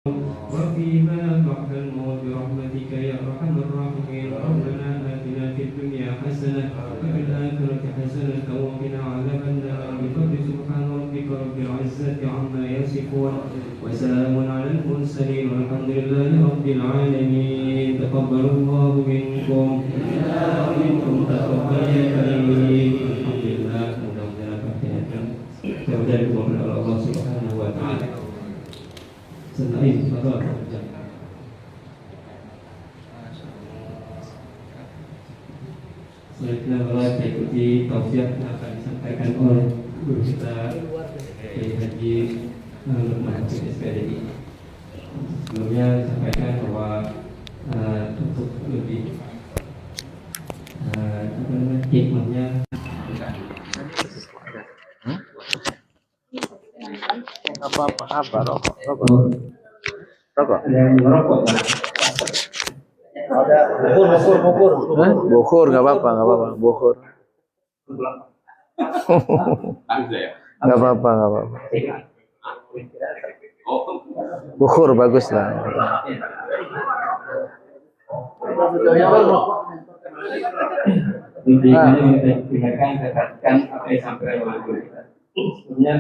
وفيما بعد الموت برحمتك يا أرحم الراحمين. ربنا آتنا في الدنيا حسنة وفي الآخرة حسنة وقنا عذاب النار بفضل سبحان ربك رب العزة عما يصفون وسلام على المرسلين والحمد لله رب العالمين. تقبل الله منكم ومنكم تقبل يا كريم. الحمد لله. Mudah-mudahan perhatian kemudian kepada Allah Subhanahu wa taala. Selain atau selanjutnya kita ikuti tausiah yang akan disampaikan oleh guru kita Kiai Haji Lukman Hakim SPDI. Sebelumnya sampaikan bahwa untuk lebih hikmahnya apa rokok yang merokok. bukur nggak apa-apa bukur nggak apa-apa bukur bagus lah. Intinya kita katakan apa yang sampaikan oleh guru kita. Sebelumnya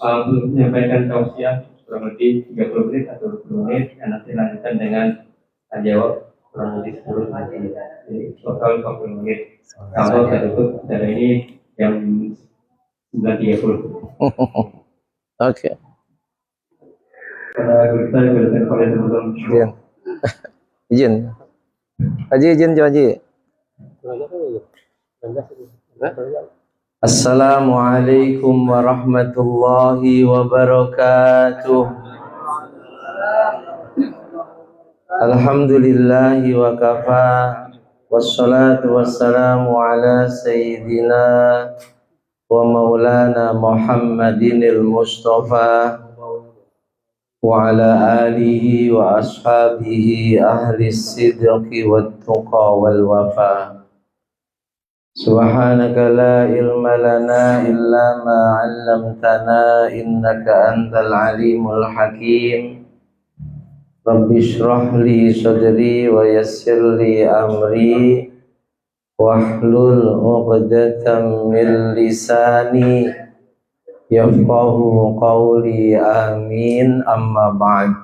menyampaikan tausiah kurang lebih 30 menit atau 20 menit dan nanti lanjutkan dengan jawab kurang lebih 10 menit. Jadi total 40 menit. Kalau kita tutup acara ini jam 9.30. Oke. Karena guru kita berikan oleh teman-teman. Izin. Haji izin Haji. Assalamualaikum warahmatullahi wabarakatuh. Alhamdulillahi wa kafa. Wassalatu wassalamu ala sayyidina wa maulana Muhammadinil Mustafa wa ala alihi wa ashabihi ahli sidqi wat tuqa wal wafa. Subhanaka la ilma lana illa ma 'allamtana innaka antal alimul hakim. Rabbi shrah li sadri wa yassir li amri wahlul 'uqdatam min lisani yafqahu qawli amin amma ba'd.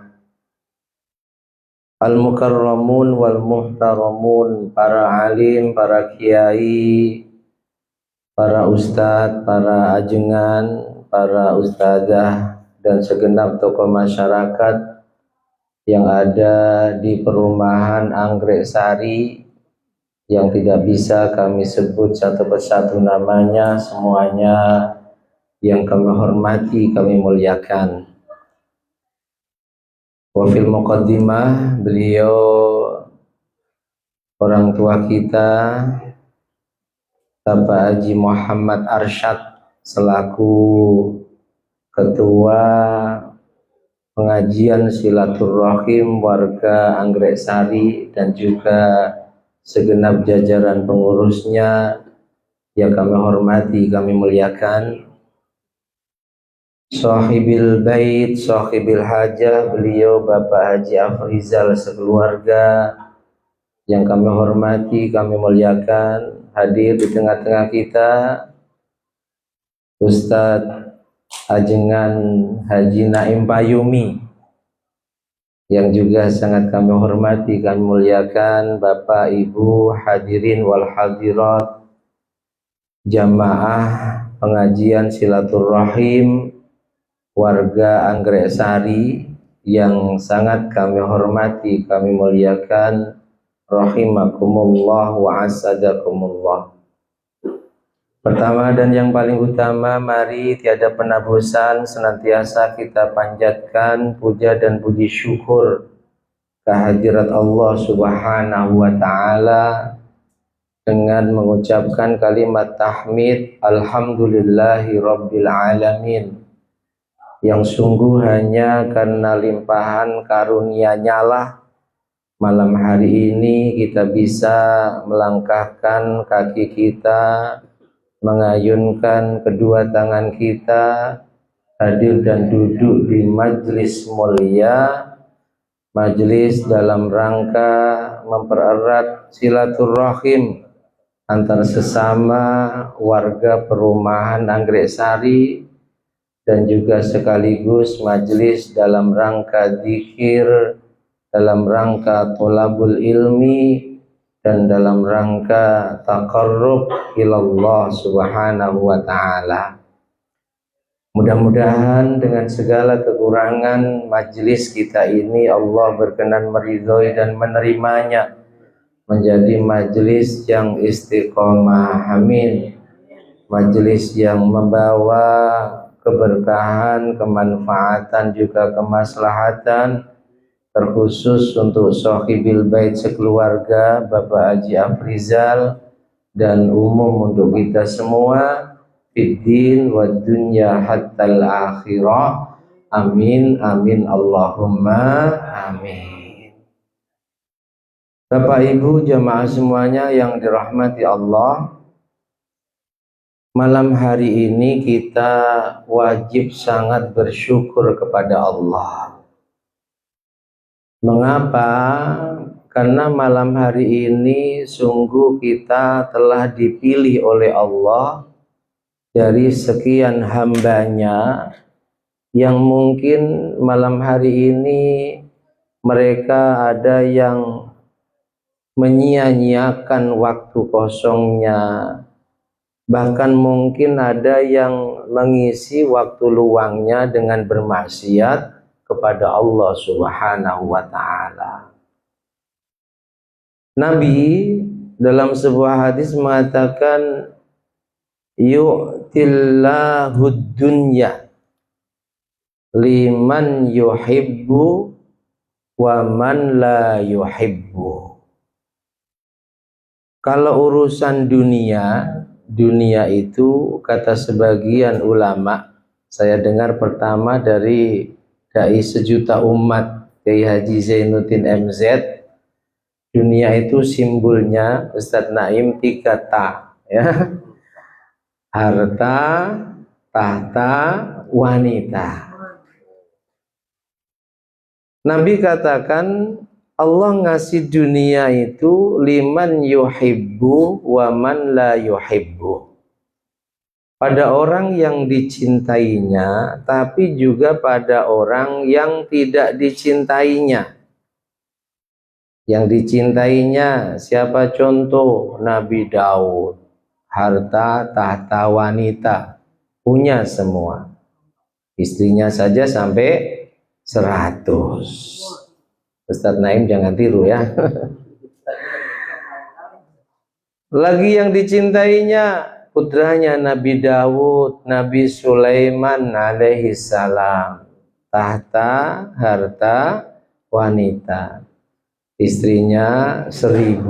Al-mukarramun wal muhtaramun, para alim, para kiai, para ustadz, para ajengan, para ustadzah dan segenap tokoh masyarakat yang ada di perumahan Anggrek Sari yang tidak bisa kami sebut satu persatu namanya, semuanya yang kami hormati, kami muliakan. Wafil muqaddimah, beliau orang tua kita Bapak Haji Muhammad Arsyad selaku ketua pengajian silaturahim warga Anggrek Sari dan juga segenap jajaran pengurusnya yang kami hormati, kami muliakan. Sahibil bait, sahibil hajah, beliau Bapak Haji Afrizal sekeluarga yang kami hormati, kami muliakan. Hadir di tengah-tengah kita Ustadz Ajengan Haji Naim Payumi yang juga sangat kami hormati, kami muliakan. Bapak Ibu hadirin wal hadirat jamaah pengajian silaturahim warga Anggrek Sari yang sangat kami hormati, kami muliakan. Rahimakumullah wa asadakumullah. Pertama dan yang paling utama, mari tiada pernah bosan senantiasa kita panjatkan puja dan puji syukur kehadirat Allah Subhanahu wa ta'ala dengan mengucapkan kalimat tahmid alhamdulillahi rabbil alamin, yang sungguh hanya karena limpahan karunia-Nya lah malam hari ini kita bisa melangkahkan kaki kita, mengayunkan kedua tangan kita hadir dan duduk di majelis mulia, majelis dalam rangka mempererat silaturahim antar sesama warga perumahan Anggrek Sari, dan juga sekaligus majelis dalam rangka zikir, dalam rangka tholabul ilmi, dan dalam rangka taqarrub ilallah subhanahu wa ta'ala. Mudah-mudahan dengan segala kekurangan majelis kita ini Allah berkenan meridhoi dan menerimanya menjadi majelis yang istiqomah, amin. Majelis yang membawa keberkahan, kemanfaatan, juga kemaslahatan, terkhusus untuk Sohibil Bait sekeluarga, Bapak Haji Afrizal, dan umum untuk kita semua, fiddin wa dunya hattal akhirah, amin amin Allahumma amin. Bapak Ibu jamaah semuanya yang dirahmati Allah, malam hari ini kita wajib sangat bersyukur kepada Allah. Mengapa? Karena malam hari ini sungguh kita telah dipilih oleh Allah dari sekian hambanya yang mungkin malam hari ini mereka ada yang menyia-nyiakan waktu kosongnya, bahkan mungkin ada yang mengisi waktu luangnya dengan bermaksiat kepada Allah Subhanahu wa ta'ala. Nabi dalam sebuah hadis mengatakan, yu'tillahud dunya liman yuhibbu wa man la yuhibbu. Kalau urusan dunia itu kata sebagian ulama, saya dengar pertama dari dai sejuta umat Kiai Haji Zainuddin MZ, dunia itu simbolnya Ustadz Naim 3 ta, ya. Harta, tahta, wanita. Nabi katakan Allah ngasih dunia itu liman yuhibbu wa man la yuhibbu, pada orang yang dicintainya, tapi juga pada orang yang tidak dicintainya. Yang dicintainya siapa? Contoh Nabi Daud, harta, tahta, wanita, punya semua. Istrinya saja sampai 100. Ustadz Naim jangan tiru ya. Lagi yang dicintainya putranya Nabi Daud, Nabi Sulaiman alaihi salam, tahta, harta, wanita, istrinya 1000.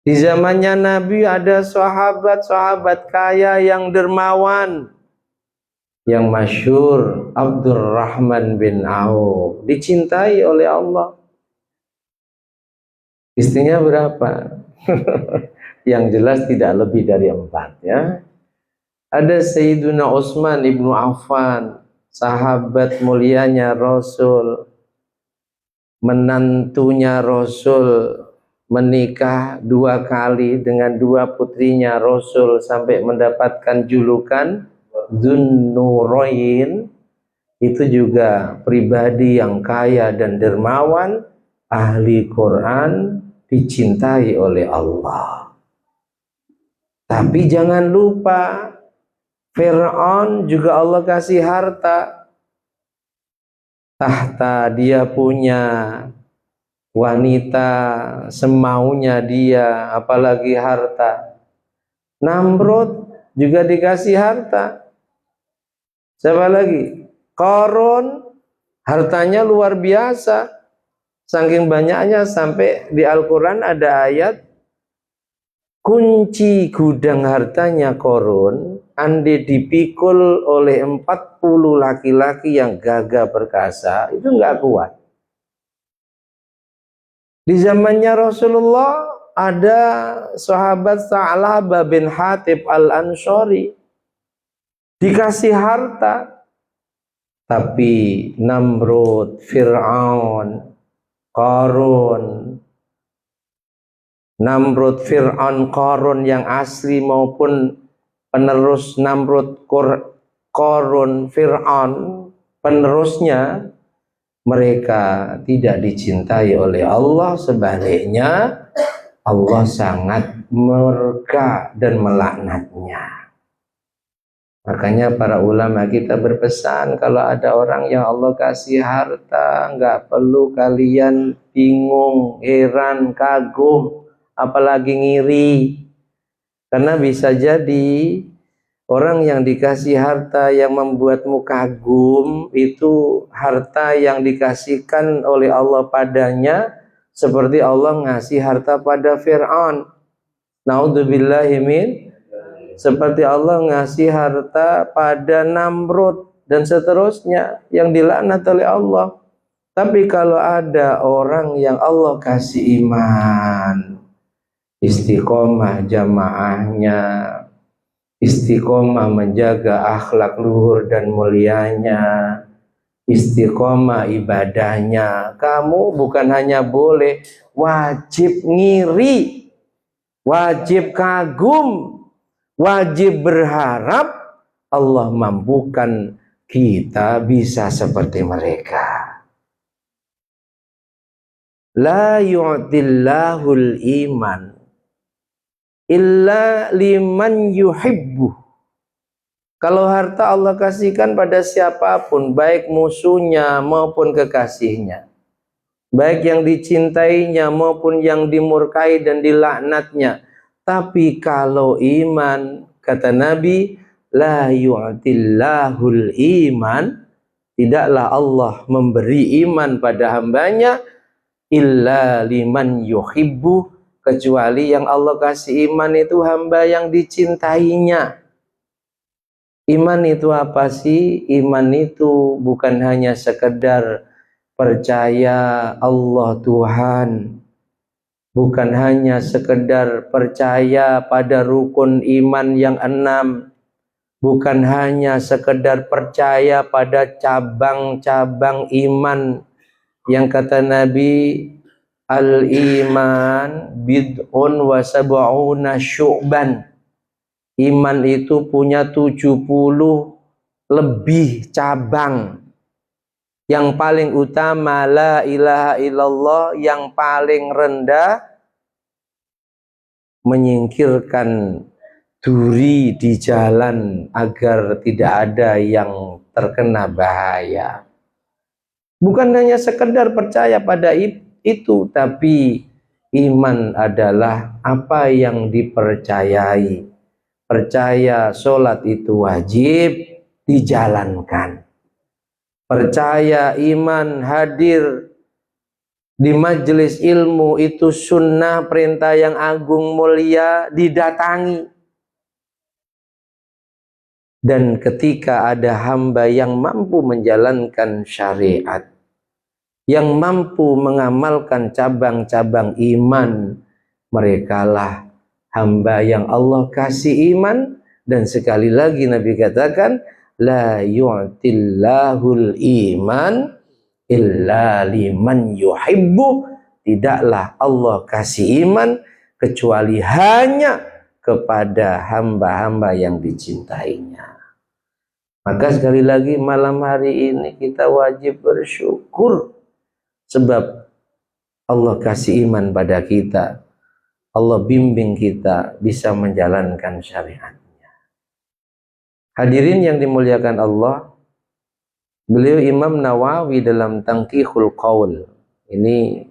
Di zamannya Nabi ada sahabat-sahabat kaya yang dermawan, yang masyhur Abdurrahman bin Auf, dicintai oleh Allah. Istrinya berapa? Yang jelas tidak lebih dari 4, ya. Ada Sayyiduna Utsman ibnu Affan, sahabat mulianya Rasul, menantunya Rasul, menikah 2 kali dengan 2 putrinya Rasul sampai mendapatkan julukan Dzunnurain. Itu juga pribadi yang kaya dan dermawan, ahli Quran, dicintai oleh Allah. Tapi jangan lupa, Fir'aun juga Allah kasih harta. Tahta dia punya, wanita semaunya dia, apalagi harta. Namrud juga dikasih harta. Siapa lagi? Qarun, hartanya luar biasa. Saking banyaknya sampai di Al-Quran ada ayat, kunci gudang hartanya Qarun andai dipikul oleh 40 laki-laki yang gagah perkasa, itu nggak kuat. Di zamannya Rasulullah ada sahabat Sa'labah bin Hatib al-Ansari, dikasih harta, tapi Namrud, Fir'aun, Qarun, Namrud, Fir'aun, Qarun yang asli maupun penerus Namrud, Qarun, Fir'aun, penerusnya, mereka tidak dicintai oleh Allah. Sebaliknya Allah sangat murka dan melaknatnya. Makanya para ulama kita berpesan, kalau ada orang yang Allah kasih harta, nggak perlu kalian bingung, heran, kagum, apalagi ngiri. Karena bisa jadi orang yang dikasih harta yang membuatmu kagum, itu harta yang dikasihkan oleh Allah padanya, seperti Allah ngasih harta pada Fir'aun. Naudzubillahi min. Seperti Allah ngasih harta pada Namrud dan seterusnya yang dilaknat oleh Allah. Tapi kalau ada orang yang Allah kasih iman, istiqomah jamaahnya, istiqomah menjaga akhlak luhur dan mulianya, istiqomah ibadahnya, kamu bukan hanya boleh, wajib ngiri, wajib kagum, wajib berharap Allah mampukan kita bisa seperti mereka. La yu'tillahul iman illa liman yuhibbu. Kalau harta Allah kasihkan pada siapapun, baik musuhnya maupun kekasihnya, baik yang dicintainya maupun yang dimurkai dan dilaknatnya. Tapi kalau iman, kata Nabi, la yu'tillahul iman, tidaklah Allah memberi iman pada hambanya, illa liman yuhibbu, kecuali yang Allah kasih iman itu hamba yang dicintainya. Iman itu apa sih? Iman itu bukan hanya sekedar percaya Allah Tuhan, bukan hanya sekedar percaya pada rukun iman yang 6, bukan hanya sekedar percaya pada cabang-cabang iman yang kata Nabi, al-iman bid'un wa sab'una syu'ban. Iman itu punya 70 lebih cabang. Yang paling utama la ilaha illallah, yang paling rendah menyingkirkan duri di jalan agar tidak ada yang terkena bahaya. Bukan hanya sekedar percaya pada itu, tapi iman adalah apa yang dipercayai. Percaya sholat itu wajib, dijalankan. Percaya iman hadir di majelis ilmu itu sunnah, perintah yang agung mulia, didatangi. Dan ketika ada hamba yang mampu menjalankan syariat, yang mampu mengamalkan cabang-cabang iman, merekalah hamba yang Allah kasih iman. Dan sekali lagi Nabi katakan, la yu'tillahul iman illa liman yuhibbu, tidaklah Allah kasih iman kecuali hanya kepada hamba-hamba yang dicintainya. Maka sekali lagi malam hari ini kita wajib bersyukur, sebab Allah kasih iman pada kita, Allah bimbing kita bisa menjalankan syariatnya. Hadirin yang dimuliakan Allah, beliau Imam Nawawi dalam Tanqihul Qaul, ini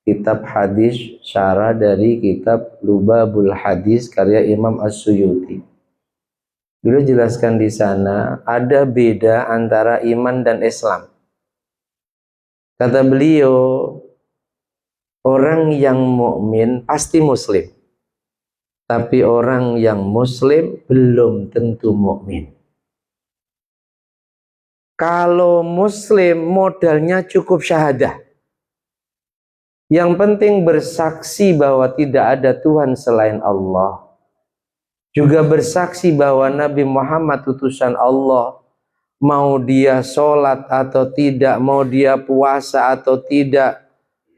kitab hadis syarah dari kitab Lubabul Hadis karya Imam As-Suyuti. Beliau jelaskan di sana ada beda antara iman dan Islam. Kata beliau, orang yang mukmin pasti muslim, tapi orang yang muslim belum tentu mukmin. Kalau muslim modalnya cukup syahadah. Yang penting bersaksi bahwa tidak ada Tuhan selain Allah. juga bersaksi bahwa Nabi Muhammad utusan Allah. Mau dia sholat atau tidak, mau dia puasa atau tidak,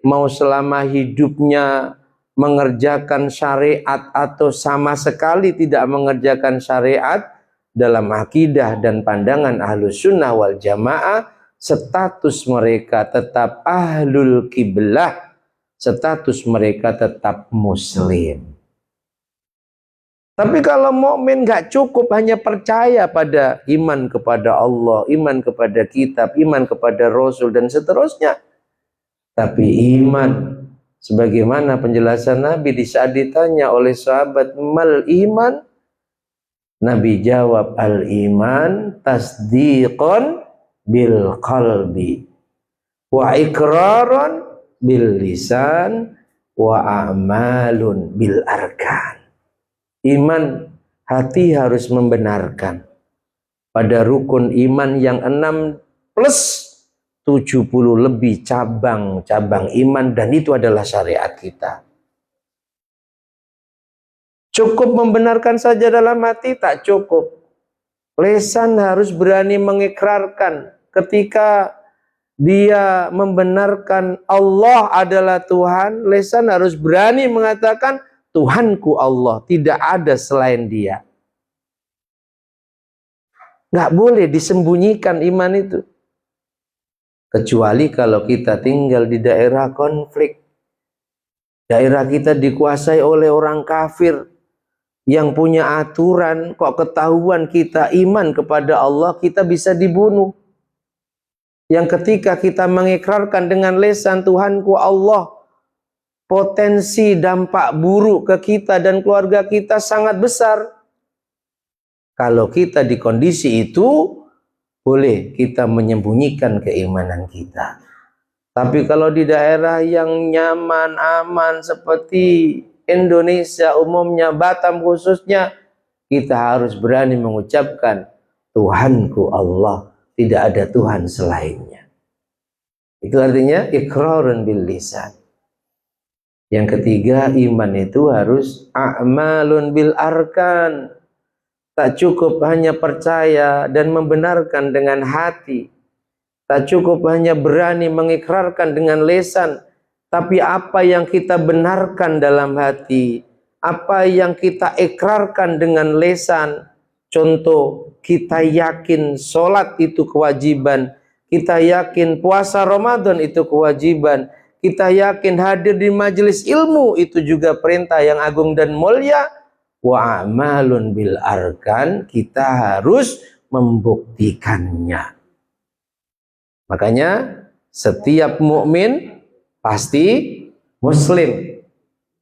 mau selama hidupnya mengerjakan syariat atau sama sekali tidak mengerjakan syariat, dalam akidah dan pandangan Ahlus Sunnah wal Jamaah, status mereka tetap ahlul kiblah, status mereka tetap muslim. Tapi kalau mukmin nggak cukup hanya percaya pada iman kepada Allah, iman kepada kitab, iman kepada Rasul dan seterusnya. Tapi iman, sebagaimana penjelasan Nabi di saat ditanya oleh sahabat, mal iman? Nabi jawab, al iman tasdiqon bil qalbi wa iqraron bil lisan wa a'malun bil arkan. Iman, hati harus membenarkan pada rukun iman yang 6 plus 70 lebih cabang-cabang iman, dan itu adalah syariat kita. Cukup membenarkan saja dalam hati? Tak cukup. Lisan harus berani mengikrarkan. Ketika dia membenarkan Allah adalah Tuhan, lisan harus berani mengatakan Tuhanku Allah, tidak ada selain dia. Nggak boleh disembunyikan iman itu. Kecuali kalau kita tinggal di daerah konflik. Daerah kita dikuasai oleh orang kafir yang punya aturan, kok ketahuan kita iman kepada Allah, kita bisa dibunuh. Yang ketika kita mengikrarkan dengan lisan Tuhanku Allah, potensi dampak buruk ke kita dan keluarga kita sangat besar. Kalau kita di kondisi itu, boleh kita menyembunyikan keimanan kita. Tapi kalau di daerah yang nyaman, aman seperti Indonesia umumnya, Batam khususnya, kita harus berani mengucapkan Tuhanku Allah, tidak ada Tuhan selainnya. Itu artinya iqrarun bil lisan. Yang ketiga, iman itu harus a'malun bil arkan. Tak cukup hanya percaya dan membenarkan dengan hati. Tak cukup hanya berani mengikrarkan dengan lisan. Tapi apa yang kita benarkan dalam hati, apa yang kita ikrarkan dengan lisan. Contoh, kita yakin sholat itu kewajiban. Kita yakin puasa Ramadan itu kewajiban. Kita yakin hadir di majelis ilmu itu juga perintah yang agung dan mulia. Wa amalun bil arkan, kita harus membuktikannya. Makanya setiap mukmin pasti muslim,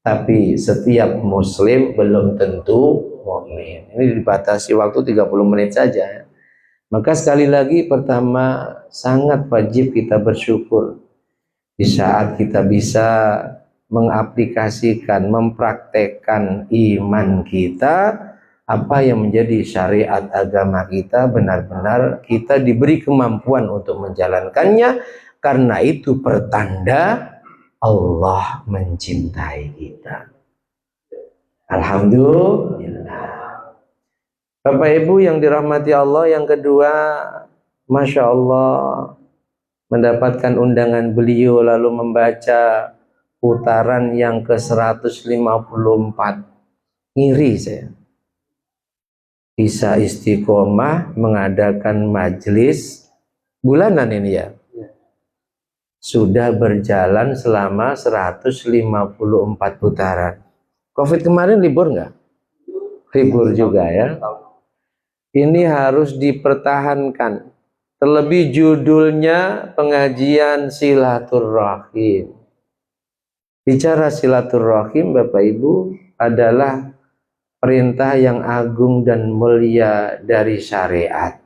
tapi setiap muslim belum tentu mukmin. Ini dibatasi waktu 30 menit saja. Maka sekali lagi, pertama, sangat wajib kita bersyukur di saat kita bisa mengaplikasikan, mempraktekkan iman kita, apa yang menjadi syariat agama kita, benar-benar kita diberi kemampuan untuk menjalankannya, karena itu pertanda Allah mencintai kita. Alhamdulillah. Bapak Ibu yang dirahmati Allah, yang kedua, Masya Allah, mendapatkan undangan beliau lalu membaca putaran yang ke-154. Ngiri saya. Bisa Istiqomah mengadakan majelis bulanan ini ya. Sudah berjalan selama 154 putaran. Covid kemarin libur nggak? Libur juga ya. Ini harus dipertahankan. Terlebih judulnya pengajian silaturahim. Bicara silaturahim, Bapak Ibu, adalah perintah yang agung dan mulia dari syariat.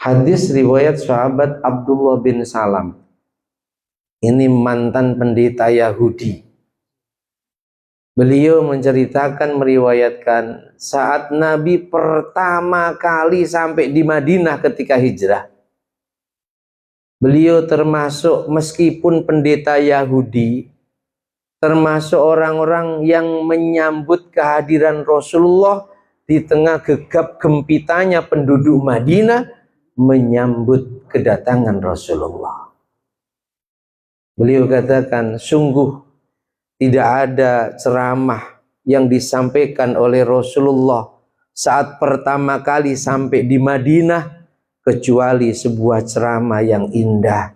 Hadis riwayat sahabat Abdullah bin Salam. Ini mantan pendeta Yahudi. Beliau menceritakan, meriwayatkan saat Nabi pertama kali sampai di Madinah ketika hijrah. Beliau termasuk, meskipun pendeta Yahudi, termasuk orang-orang yang menyambut kehadiran Rasulullah di tengah gegap gempitanya penduduk Madinah menyambut kedatangan Rasulullah. Beliau katakan, sungguh tidak ada ceramah yang disampaikan oleh Rasulullah saat pertama kali sampai di Madinah kecuali sebuah ceramah yang indah.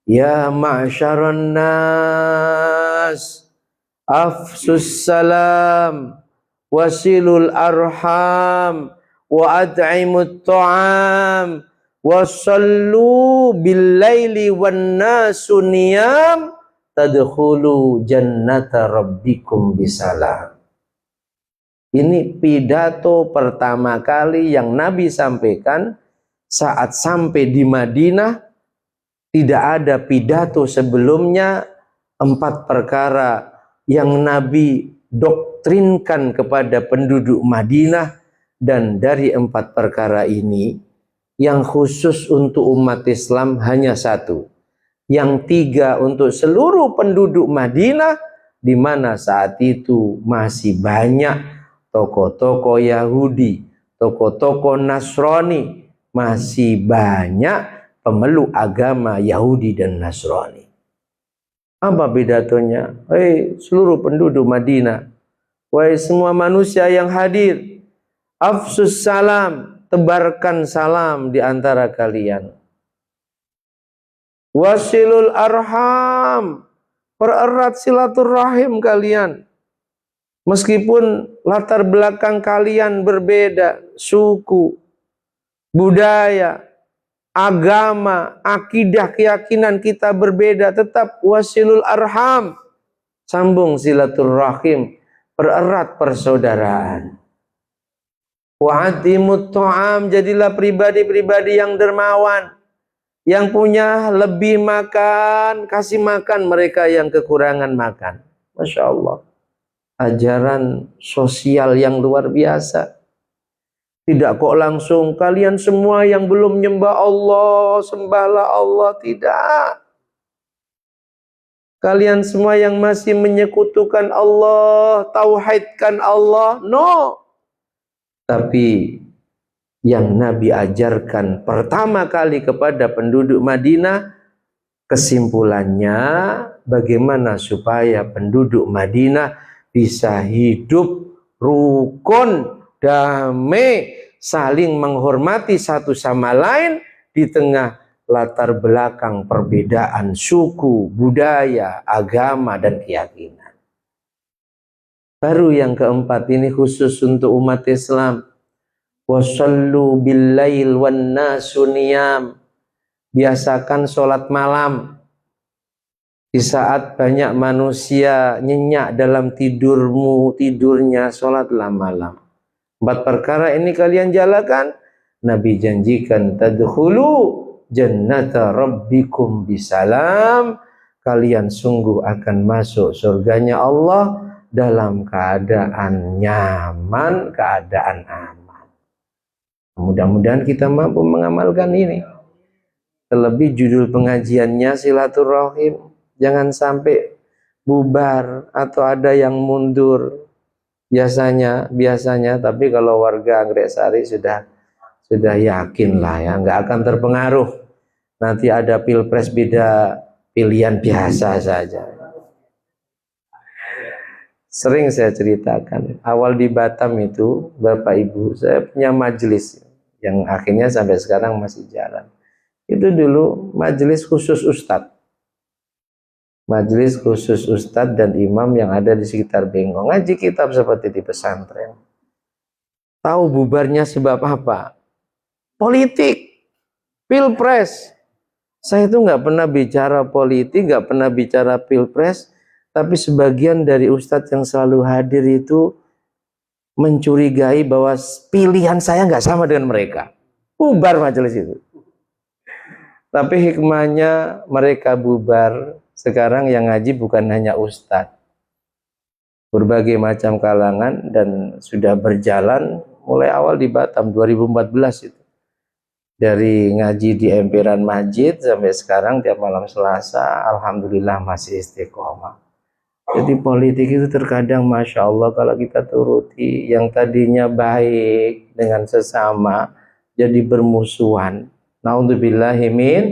Ya ma'syaran nas, afsus salam, wasilul arham, wa at'imut ta'am, wasallu billaili wan nasu niyam, tadkhulu jannata rabbikum bisalam. Ini pidato pertama kali yang Nabi sampaikan saat sampai di Madinah. Tidak ada pidato sebelumnya. 4 perkara yang Nabi doktrinkan kepada penduduk Madinah, dan dari 4 perkara ini yang khusus untuk umat Islam hanya 1, yang 3 untuk seluruh penduduk Madinah, di mana saat itu masih banyak tokoh-tokoh Yahudi, tokoh-tokoh Nasrani, masih banyak pemeluk agama Yahudi dan Nasrani. Apa pidatonya? Hei seluruh penduduk Madinah, wahai semua manusia yang hadir, afsus salam, tebarkan salam di antara kalian. Wasilul arham, pererat silaturahim kalian. Meskipun latar belakang kalian berbeda, suku, budaya, agama, akidah, keyakinan kita berbeda, tetap wasilul arham, sambung silaturahim, pererat persaudaraan. Wa'atimut ta'am, jadilah pribadi-pribadi yang dermawan, yang punya lebih makan, kasih makan mereka yang kekurangan makan. Masya Allah, ajaran sosial yang luar biasa. Tidak kok langsung kalian semua yang belum nyembah Allah, sembahlah Allah. Tidak. Kalian semua yang masih menyekutukan Allah, tauhidkan Allah. No. Tapi yang Nabi ajarkan pertama kali kepada penduduk Madinah, kesimpulannya bagaimana supaya penduduk Madinah bisa hidup rukun, damai, saling menghormati satu sama lain di tengah latar belakang perbedaan suku, budaya, agama, dan keyakinan. Baru yang keempat ini khusus untuk umat Islam. Wasallu billail wan nasu niyam. Biasakan sholat malam. Di saat banyak manusia nyenyak dalam tidurnya, sholatlah malam. 4 perkara ini kalian jalankan, Nabi janjikan tadkhulu jannata rabbikum bisalam, kalian sungguh akan masuk surganya Allah dalam keadaan nyaman, keadaan aman. Mudah-mudahan kita mampu mengamalkan ini. Terlebih judul pengajiannya silaturahim, jangan sampai bubar atau ada yang mundur. Biasanya, tapi kalau warga Anggrek Sari sudah yakin lah ya, nggak akan terpengaruh. Nanti ada pilpres beda pilihan biasa saja. Sering saya ceritakan, awal di Batam itu, Bapak Ibu, saya punya majelis yang akhirnya sampai sekarang masih jalan. Itu dulu majelis khusus ustadz. Majelis khusus ustadz dan imam yang ada di sekitar Bengkong, ngaji kitab seperti di pesantren. Tahu bubarnya sebab apa? Politik, pilpres. Saya itu nggak pernah bicara politik, nggak pernah bicara pilpres, tapi sebagian dari ustadz yang selalu hadir itu mencurigai bahwa pilihan saya nggak sama dengan mereka. Bubar majelis itu. Tapi hikmahnya mereka bubar. Sekarang yang ngaji bukan hanya ustadz, berbagai macam kalangan, dan sudah berjalan mulai awal di Batam 2014 itu. Dari ngaji di emperan masjid sampai sekarang tiap malam Selasa, alhamdulillah masih istiqomah. Jadi politik itu terkadang Masya Allah kalau kita turuti, yang tadinya baik dengan sesama jadi bermusuhan. Naudzubillahi min.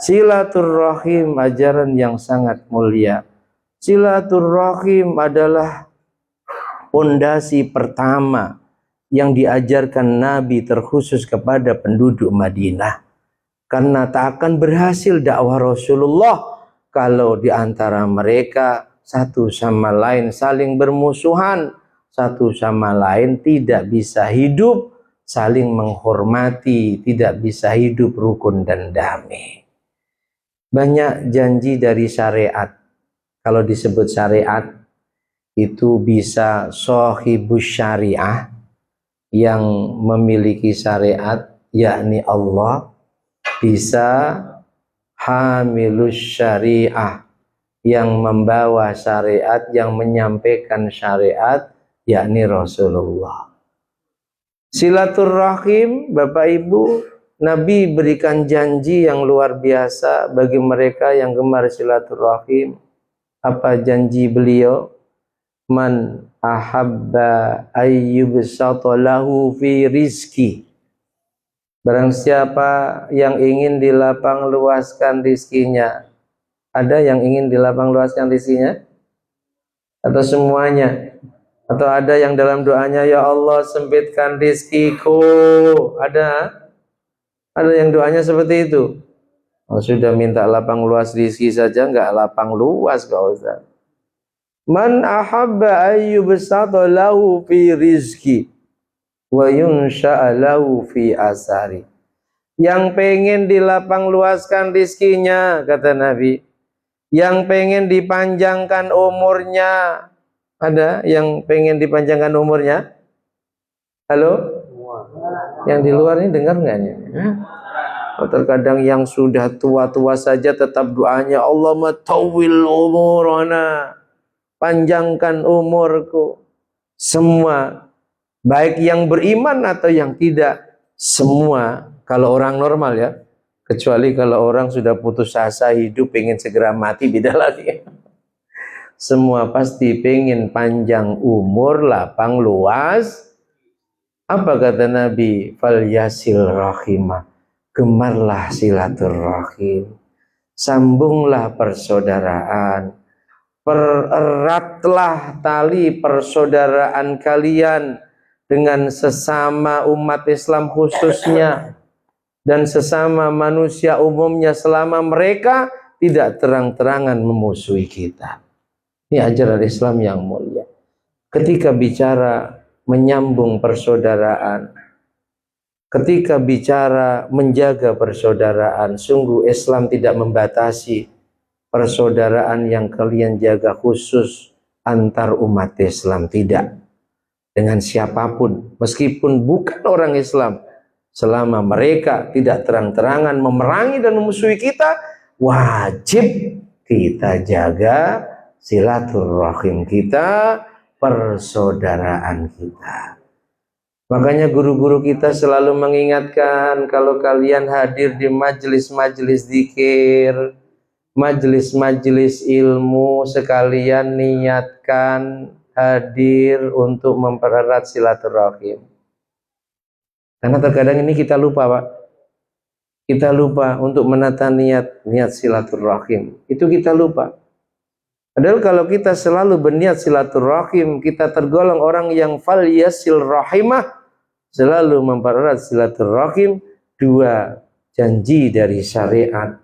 Silaturrahim ajaran yang sangat mulia. Silaturrahim adalah pondasi pertama yang diajarkan Nabi terkhusus kepada penduduk Madinah. Karena tak akan berhasil dakwah Rasulullah kalau di antara mereka satu sama lain saling bermusuhan, satu sama lain tidak bisa hidup saling menghormati, tidak bisa hidup rukun dan damai. Banyak janji dari syariat. Kalau disebut syariat itu bisa shahibus syariah, yang memiliki syariat yakni Allah, bisa hamilus syariah, yang membawa syariat, yang menyampaikan syariat yakni Rasulullah. Silaturrahim, Bapak Ibu, Nabi berikan janji yang luar biasa bagi mereka yang gemar silaturrahim. Apa janji beliau? Man ahabba ayyubsata lahu fi rizki. Barang siapa yang ingin dilapang luaskan rizkinya. Ada yang ingin dilapang luaskan rizkinya? Atau semuanya? Atau ada yang dalam doanya, ya Allah sempitkan rizkiku? Ada? Ada yang doanya seperti itu? Oh, sudah minta lapang luas rizki saja nggak lapang luas kau Ustaz. Man ahabba ayyubsata lahu fi rizki wa yunsha'a lahu fi asari. Yang pengen dilapang luaskan rizkinya, kata Nabi, yang pengen dipanjangkan umurnya. Ada yang pengen dipanjangkan umurnya? Halo? Yang di luar ini dengar nggak nih? Oh, terkadang yang sudah tua-tua saja tetap doanya, Allahumma tawwil umurana, panjangkan umurku. Semua, baik yang beriman atau yang tidak, semua kalau orang normal ya, kecuali kalau orang sudah putus asa hidup pengen segera mati, beda lagi. Semua pasti pengen panjang umur, lapang luas. Apa kata Nabi? Fal yasil rahimah, gemarlah silaturrahim, sambunglah persaudaraan, pereratlah tali persaudaraan kalian dengan sesama umat Islam khususnya dan sesama manusia umumnya selama mereka tidak terang-terangan memusuhi kita. Ini ajaran Islam yang mulia. Ketika bicara menyambung persaudaraan, ketika bicara menjaga persaudaraan, sungguh Islam tidak membatasi persaudaraan yang kalian jaga khusus antar umat Islam, tidak. Dengan siapapun, meskipun bukan orang Islam, selama mereka tidak terang-terangan memerangi dan memusuhi kita, wajib kita jaga silaturrahim kita, persaudaraan kita. Makanya guru-guru kita selalu mengingatkan, kalau kalian hadir di majelis-majelis zikir, majelis-majelis ilmu, sekalian niatkan hadir untuk mempererat silaturahim. Karena terkadang ini kita lupa, Pak. Kita lupa untuk menata niat silaturahim. Itu kita lupa. Padahal kalau kita selalu berniat silaturahim, kita tergolong orang yang fal yasil rahimah, selalu mempererat silaturahim. Dua janji dari syariat.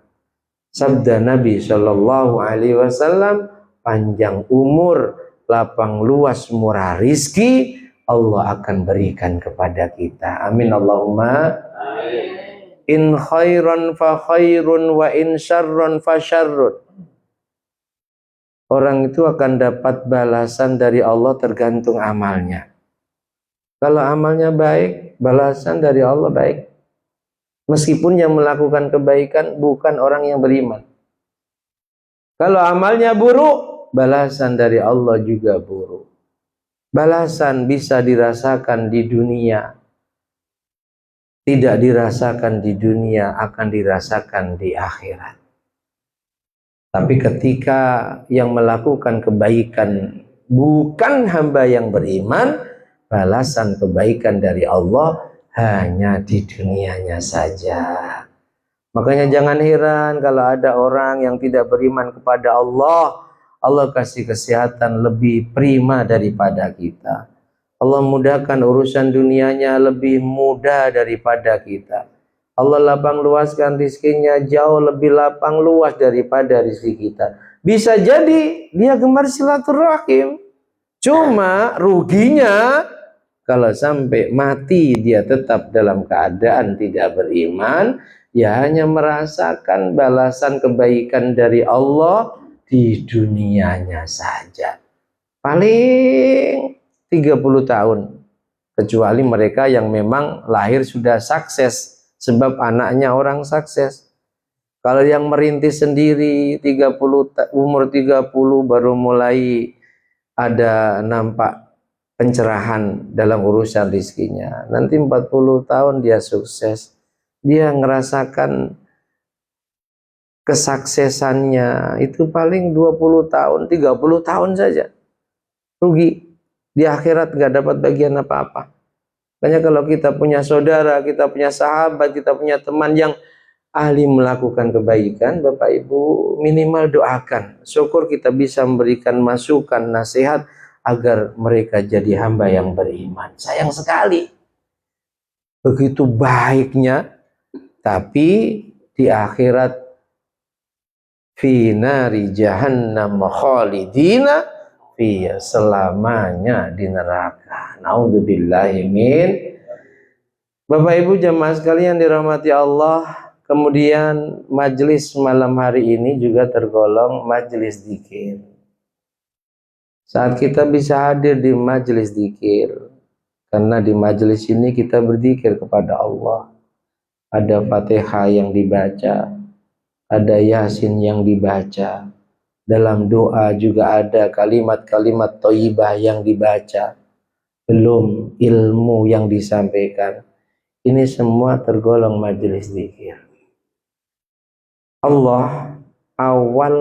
Sabda Nabi Shallallahu Alaihi Wasallam, panjang umur, lapang luas, murah rizki, Allah akan berikan kepada kita. Amin Allahumma. Amin. In khairan fa khairun wa in syarran fa syarrun. Orang itu akan dapat balasan dari Allah tergantung amalnya. Kalau amalnya baik, balasan dari Allah baik. Meskipun yang melakukan kebaikan bukan orang yang beriman. Kalau amalnya buruk, balasan dari Allah juga buruk. Balasan bisa dirasakan di dunia. Tidak dirasakan di dunia, akan dirasakan di akhirat. Tapi ketika yang melakukan kebaikan bukan hamba yang beriman, balasan kebaikan dari Allah hanya di dunianya saja. Makanya jangan heran kalau ada orang yang tidak beriman kepada Allah, Allah kasih kesehatan lebih prima daripada kita. Allah mudahkan urusan dunianya lebih mudah daripada kita. Allah lapang luaskan rizkinya jauh lebih lapang luas daripada rizki kita. Bisa jadi dia gemar silaturahim. Cuma ruginya kalau sampai mati dia tetap dalam keadaan tidak beriman, ya hanya merasakan balasan kebaikan dari Allah di dunianya saja. Paling 30 tahun. Kecuali mereka yang memang lahir sudah sukses. Sebab anaknya orang sukses. Kalau yang merintis sendiri 30 umur 30 baru mulai ada nampak pencerahan dalam urusan rizkinya. Nanti 40 tahun dia sukses. Dia ngerasakan kesuksesannya itu paling 20 tahun, 30 tahun saja. Rugi. Di akhirat nggak dapat bagian apa-apa. Makanya kalau kita punya saudara, kita punya sahabat, kita punya teman yang ahli melakukan kebaikan, Bapak Ibu minimal doakan. Syukur kita bisa memberikan masukan, nasihat agar mereka jadi hamba yang beriman. Sayang sekali. Begitu baiknya, tapi di akhirat fi nari jahannam khalidina fiha, selamanya di neraka. Naudzubillahi min. Bapak Ibu jamaah sekalian dirahmati Allah, kemudian majelis malam hari ini juga tergolong majelis zikir. Saat kita bisa hadir di majelis zikir, karena di majelis ini kita berzikir kepada Allah. Ada Fatihah yang dibaca, ada Yasin yang dibaca. Dalam doa juga ada kalimat-kalimat thayyibah yang dibaca. Belum ilmu yang disampaikan. Ini semua tergolong majelis zikir. Allah awal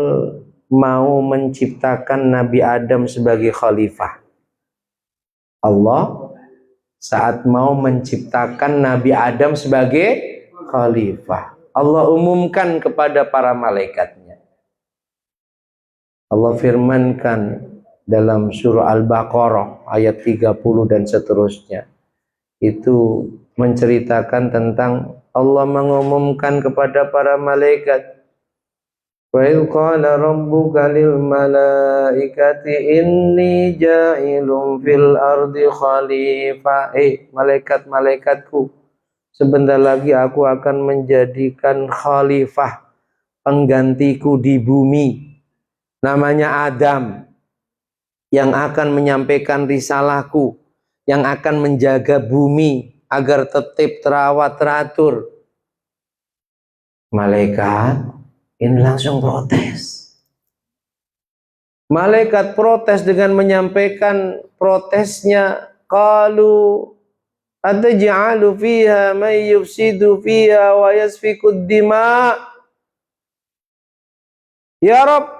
mau menciptakan Nabi Adam sebagai khalifah. Allah saat mau menciptakan Nabi Adam sebagai khalifah, Allah umumkan kepada para malaikatnya. Allah firmankan dalam surah Al-Baqarah ayat 30 dan seterusnya. Itu menceritakan tentang Allah mengumumkan kepada para malaikat. Wa idh qala rabbuka lil malaikati inni ja'ilun fil ardi khalifah. Malaikat-malaikatku, sebentar lagi aku akan menjadikan khalifah, penggantiku di bumi. Namanya Adam, yang akan menyampaikan risalahku, yang akan menjaga bumi agar tertib, terawat, teratur. Malaikat ini langsung protes. Malaikat protes dengan menyampaikan protesnya. Qalu ataj'alu fiha may yufsidu fiha wa yasfikud dima. Ya Rabb,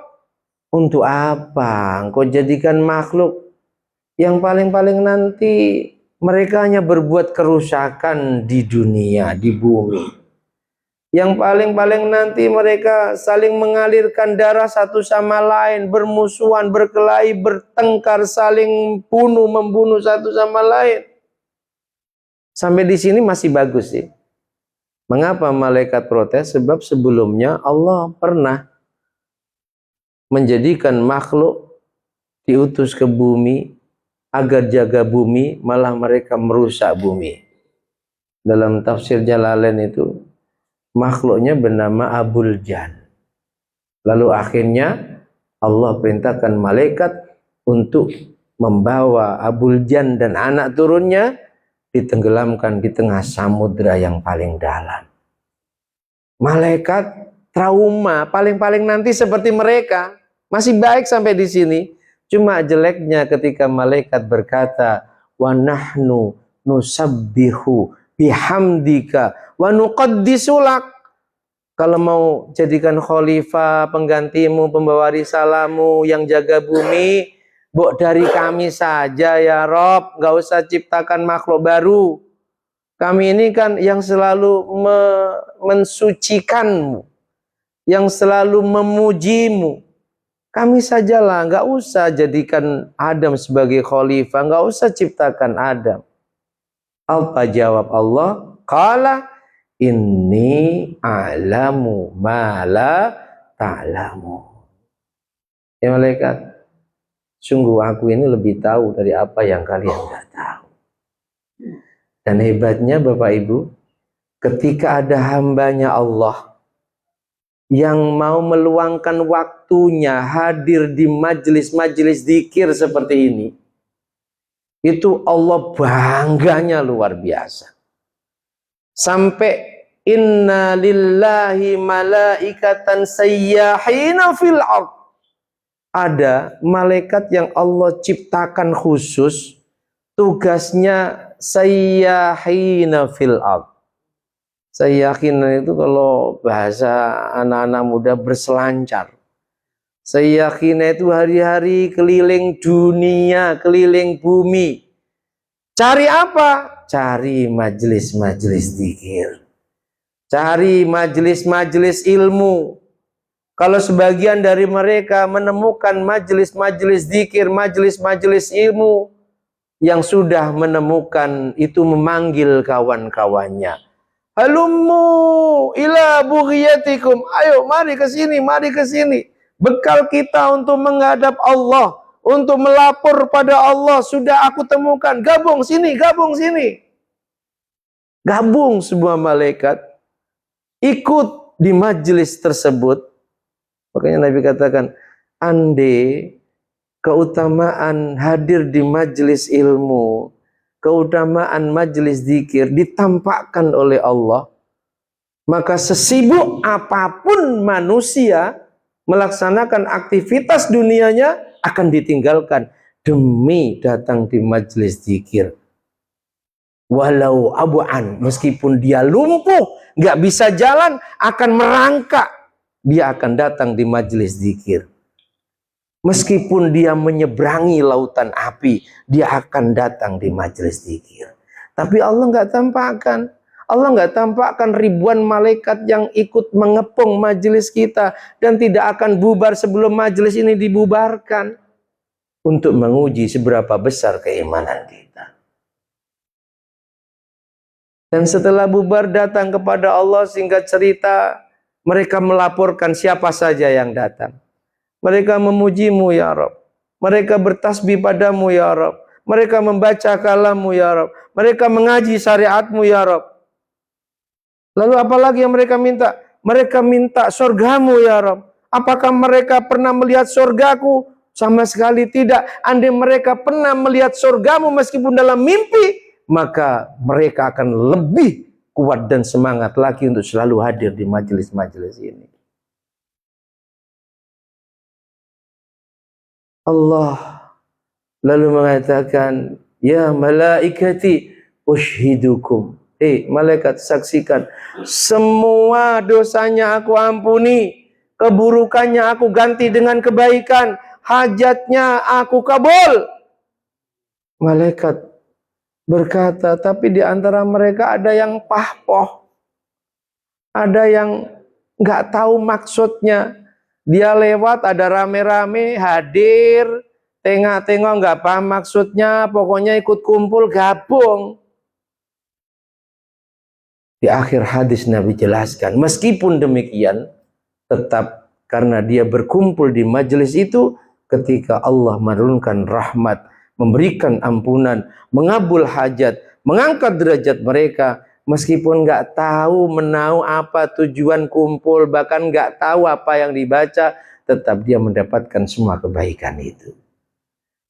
untuk apa engkau jadikan makhluk yang paling-paling nanti mereka hanya berbuat kerusakan di dunia, di bumi. Yang paling-paling nanti mereka saling mengalirkan darah satu sama lain, bermusuhan, berkelahi, bertengkar, saling membunuh satu sama lain. Sampai di sini masih bagus sih. Mengapa malaikat protes? Sebab sebelumnya Allah pernah menjadikan makhluk diutus ke bumi agar jaga bumi, malah mereka merusak bumi. Dalam tafsir Jalalain itu makhluknya bernama Abul Jan. Lalu akhirnya Allah perintahkan malaikat untuk membawa Abul Jan dan anak turunnya ditenggelamkan di tengah samudra yang paling dalam. Malaikat trauma, paling-paling nanti seperti mereka. Masih baik sampai di sini. Cuma jeleknya ketika malaikat berkata, wa nahnu nusabbihu bihamdika wa nuqaddisulak. Kalau mau jadikan khalifah, penggantimu, pembawa risalamu, yang jaga bumi, Bok dari kami saja ya Rob, nggak usah ciptakan makhluk baru. Kami ini kan yang selalu mensucikanmu, yang selalu memujimu. Kami sajalah, nggak usah jadikan Adam sebagai khalifah, nggak usah ciptakan Adam. Apa jawab Allah? Qala inni a'lamu ma la ta'lamu. Ya malaikat, sungguh aku ini lebih tahu dari apa yang kalian tidak tahu. Dan hebatnya Bapak Ibu, ketika ada hambanya Allah yang mau meluangkan waktunya hadir di majelis-majelis zikir seperti ini, itu Allah bangganya luar biasa. Sampai inna lillahi malaikatan sayyahina fil ard. Ada malaikat yang Allah ciptakan khusus, tugasnya sayyahina fil ard. Sayyahina itu kalau bahasa anak-anak muda berselancar. Sayyahina itu hari-hari keliling dunia, keliling bumi. Cari apa? Cari majelis-majelis zikir. Cari majelis-majelis ilmu. Kalau sebagian dari mereka menemukan majelis-majelis zikir, majelis-majelis ilmu, yang sudah menemukan itu memanggil kawan-kawannya. Halummu ila bughiyatikum. Ayo mari ke sini, mari ke sini. Bekal kita untuk menghadap Allah, untuk melapor pada Allah, sudah aku temukan. Gabung sini, gabung sini. Gabung semua malaikat, ikut di majelis tersebut. Makanya Nabi katakan, andai keutamaan hadir di majelis ilmu, keutamaan majelis zikir ditampakkan oleh Allah, maka sesibuk apapun manusia melaksanakan aktivitas dunianya akan ditinggalkan demi datang di majelis zikir. Walau abu'an, meskipun dia lumpuh, nggak bisa jalan, akan merangkak, dia akan datang di majelis zikir. Meskipun dia menyeberangi lautan api, dia akan datang di majelis zikir. Tapi Allah nggak tampakkan. Allah nggak tampakkan ribuan malaikat yang ikut mengepung majelis kita dan tidak akan bubar sebelum majelis ini dibubarkan, untuk menguji seberapa besar keimanan kita. Dan setelah bubar datang kepada Allah, singkat cerita, mereka melaporkan siapa saja yang datang. Mereka memujimu ya Rabb. Mereka bertasbih padamu ya Rabb. Mereka membaca kalammu ya Rabb. Mereka mengaji syariatmu ya Rabb. Lalu apalagi yang mereka minta? Mereka minta surgamu ya Rabb. Apakah mereka pernah melihat surgaku? Sama sekali tidak. Andai mereka pernah melihat surgamu meskipun dalam mimpi, maka mereka akan lebih kuat dan semangat lagi untuk selalu hadir di majelis-majelis ini. Allah lalu mengatakan, ya malaikati ushidukum. Malaikat, saksikan, semua dosanya aku ampuni, keburukannya aku ganti dengan kebaikan, hajatnya aku kabul. Malaikat berkata, tapi di antara mereka ada yang pahpoh, ada yang nggak tahu maksudnya. Dia lewat, ada rame-rame, hadir, tengok-tengok, nggak paham maksudnya, pokoknya ikut kumpul, gabung. Di akhir hadis Nabi jelaskan, meskipun demikian, tetap karena dia berkumpul di majelis itu, ketika Allah menurunkan rahmat, memberikan ampunan, mengabul hajat, mengangkat derajat mereka, meskipun nggak tahu menau apa tujuan kumpul, bahkan nggak tahu apa yang dibaca, tetap dia mendapatkan semua kebaikan itu.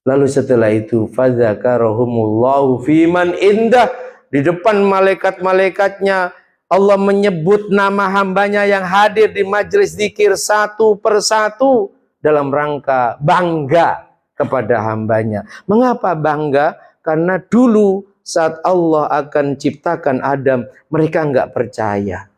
Lalu setelah itu, fadzakarahumullahu fiman indah, di depan malaikat-malaikatnya Allah menyebut nama hambanya yang hadir di majelis zikir satu persatu dalam rangka bangga kepada hambanya. Mengapa bangga? Karena dulu saat Allah akan ciptakan Adam, mereka nggak percaya.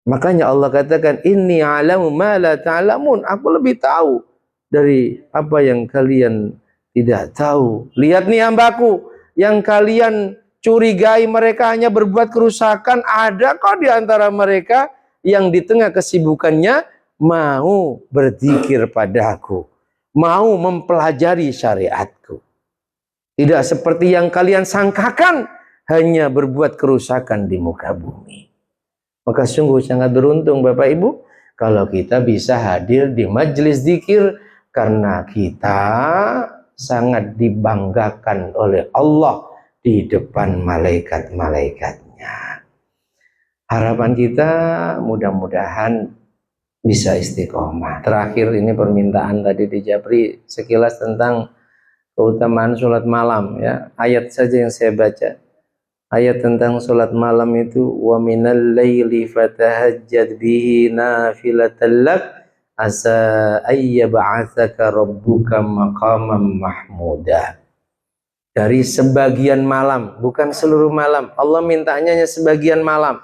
Makanya Allah katakan, inni a'lamu ma la ta'lamun. Aku lebih tahu dari apa yang kalian tidak tahu. Lihat nih hambaku, yang kalian curigai mereka hanya berbuat kerusakan, ada kok di antara mereka yang di tengah kesibukannya mau berzikir padaku, mau mempelajari syariatku. Tidak seperti yang kalian sangkakan, hanya berbuat kerusakan di muka bumi. Maka sungguh sangat beruntung Bapak Ibu kalau kita bisa hadir di majelis zikir, karena kita sangat dibanggakan oleh Allah di depan malaikat-malaikatnya. Harapan kita mudah-mudahan bisa istiqomah. Terakhir ini permintaan tadi di Japri sekilas tentang keutamaan sholat malam, ya. Ayat saja yang saya baca. Ayat tentang sholat malam itu, wa minal laili fatahajjad bihi nafilatan lak asa ayyab'atsaka rabbuka maqaman mahmuda. Dari sebagian malam, bukan seluruh malam. Allah mintanya hanya sebagian malam.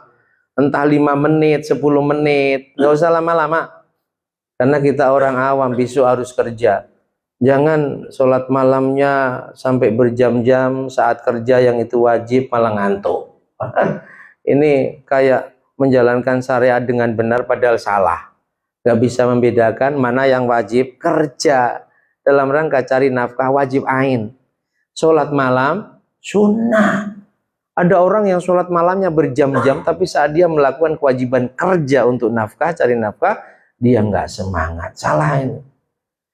Entah 5 menit, 10 menit, nggak usah lama-lama. Karena kita orang awam, besok harus kerja. Jangan sholat malamnya sampai berjam-jam, saat kerja yang itu wajib malah ngantuk. Ini kayak menjalankan syariat dengan benar padahal salah. Gak bisa membedakan mana yang wajib kerja dalam rangka cari nafkah wajib ain. Sholat malam sunnah. Ada orang yang sholat malamnya berjam-jam, tapi saat dia melakukan kewajiban kerja untuk nafkah, cari nafkah, dia nggak semangat. Salah ini.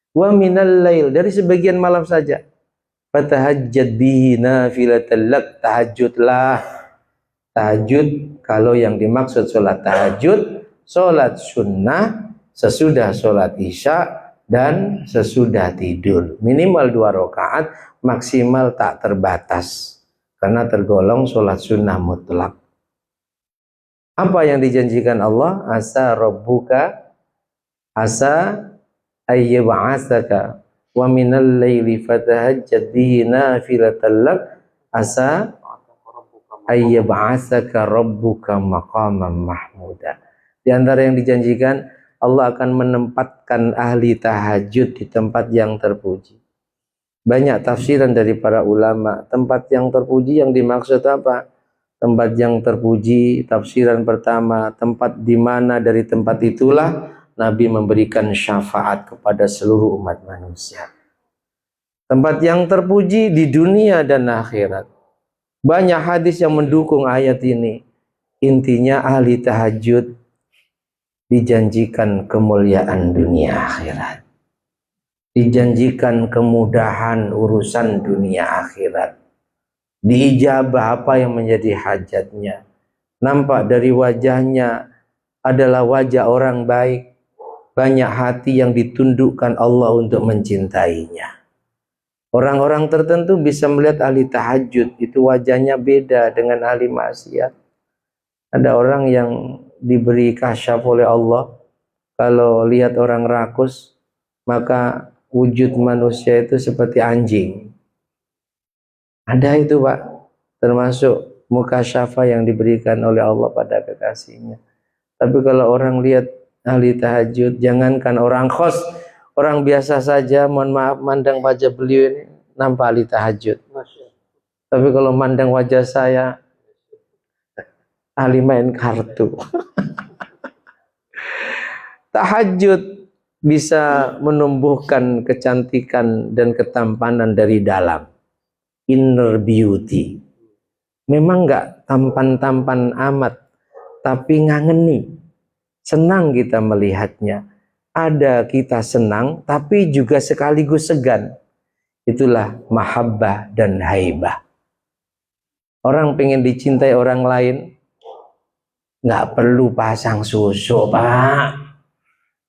Wa minal lail, dari sebagian malam saja. Fatahajjad bihi nafilatan lak, tahajudlah. Tahajud, kalau yang dimaksud sholat tahajud, sholat sunnah sesudah sholat isya dan sesudah tidur. Minimal 2 rakaat, maksimal tak terbatas. Karena tergolong sholat sunnah mutlak. Apa yang dijanjikan Allah? Asa rabbuka, asa ayyab'atsaka wa minal laili fatahajjad bihi nafilatan lak asa ayyab'atsaka rabbuka maqaman mahmuda. Di antara yang dijanjikan, Allah akan menempatkan ahli tahajud di tempat yang terpuji. Banyak tafsiran dari para ulama. Tempat yang terpuji yang dimaksud apa? Tempat yang terpuji, tafsiran pertama, tempat di mana dari tempat itulah Nabi memberikan syafaat kepada seluruh umat manusia. Tempat yang terpuji di dunia dan akhirat. Banyak hadis yang mendukung ayat ini. Intinya ahli tahajud dijanjikan kemuliaan dunia akhirat. Dijanjikan kemudahan urusan dunia akhirat. Diijabah apa yang menjadi hajatnya. Nampak dari wajahnya adalah wajah orang baik. Banyak hati yang ditundukkan Allah untuk mencintainya. Orang-orang tertentu bisa melihat ahli tahajud, itu wajahnya beda dengan ahli maksiat. Ada orang yang diberi kasyaf oleh Allah, kalau lihat orang rakus, maka wujud manusia itu seperti anjing. Ada itu Pak, termasuk mukasyafa yang diberikan oleh Allah pada kekasihnya. Tapi kalau orang lihat ahli tahajud, jangankan orang khos, orang biasa saja, mohon maaf, mandang wajah beliau ini nampak ahli tahajud. Tapi kalau mandang wajah saya, ahli main kartu. Tahajud bisa menumbuhkan kecantikan dan ketampanan dari dalam. Inner beauty. Memang enggak tampan-tampan amat, tapi ngangeni. Senang kita melihatnya. Ada kita senang, tapi juga sekaligus segan. Itulah mahabbah dan haibah. Orang pengen dicintai orang lain, nggak perlu pasang susu Pak.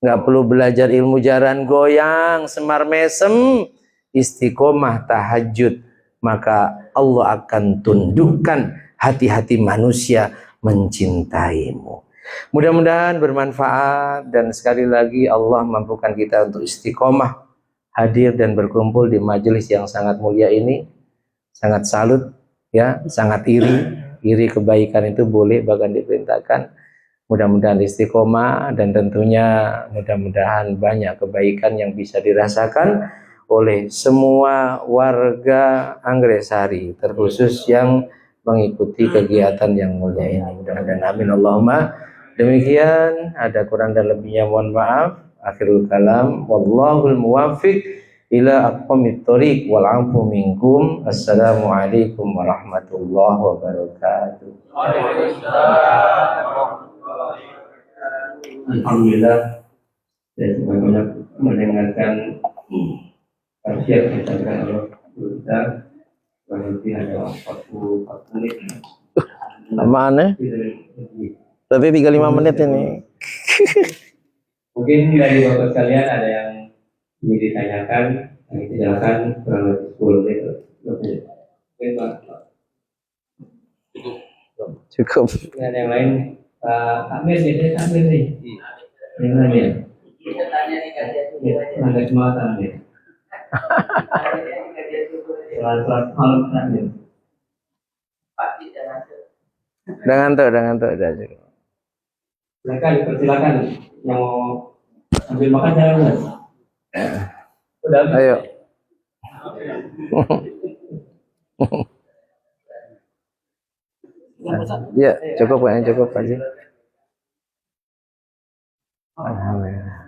Nggak perlu belajar ilmu jaran goyang, semar mesem, istiqomah tahajud. Maka Allah akan tundukkan hati-hati manusia mencintaimu. Mudah-mudahan bermanfaat, dan sekali lagi Allah mampukan kita untuk istiqomah hadir dan berkumpul di majelis yang sangat mulia ini. Sangat salut, ya, sangat iri kebaikan itu boleh bahkan diperintahkan. Mudah-mudahan istiqomah dan tentunya mudah-mudahan banyak kebaikan yang bisa dirasakan oleh semua warga Anggresari, terkhusus yang mengikuti kegiatan yang mulia ini. Mudah-mudahan amin Allahumma. Demikian, ada kurang dan lebihnya mohon maaf. Akhirul kalam, wallahul muwaffiq ila aqwamit thoriq wal 'afu minkum. Assalamualaikum warahmatullahi wabarakatuh. Alhamdulillah, saya banyak mendengarkan tafsir disampaikan oleh kita. Berarti ada 44 menit. Lama Berarti 35 menit ini. Mungkin dari bapak sekalian ada yang ingin ditanyakan, silakan kurang lebih 10 menit. Oke, Pak. Cukup. Ada yang lain, Pak Amir nih, Amir nih. Yang lain ya? Ada semua Amir. Selamat malam Amir. Udah ngantuk udah cukup. Silakan yang mau ambil makan jangan. Udah. Ayo. Ya, cukup kayaknya cukup aja. Alhamdulillah.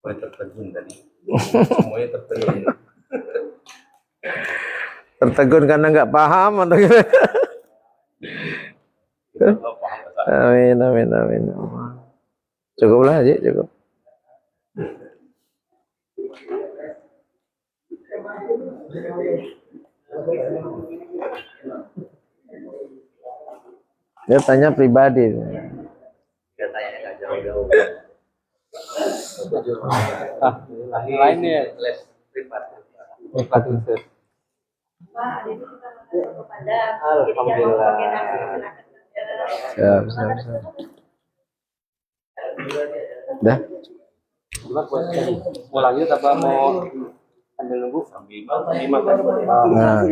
Tertegun tadi. Semuanya tertegun. Tertegun karena nggak paham atau gimana? Amin. Cukuplah aja, cukup. Dia tanya pribadi. Dia tanya nggak jauh-jauh. Lainnya Les privat. Pak Ustaz. Pak, ini kita masuk kepada Alhamdulillah. Siap. Dah. Mau lanjut apa mau sambil nunggu? Sambil makan. Nah.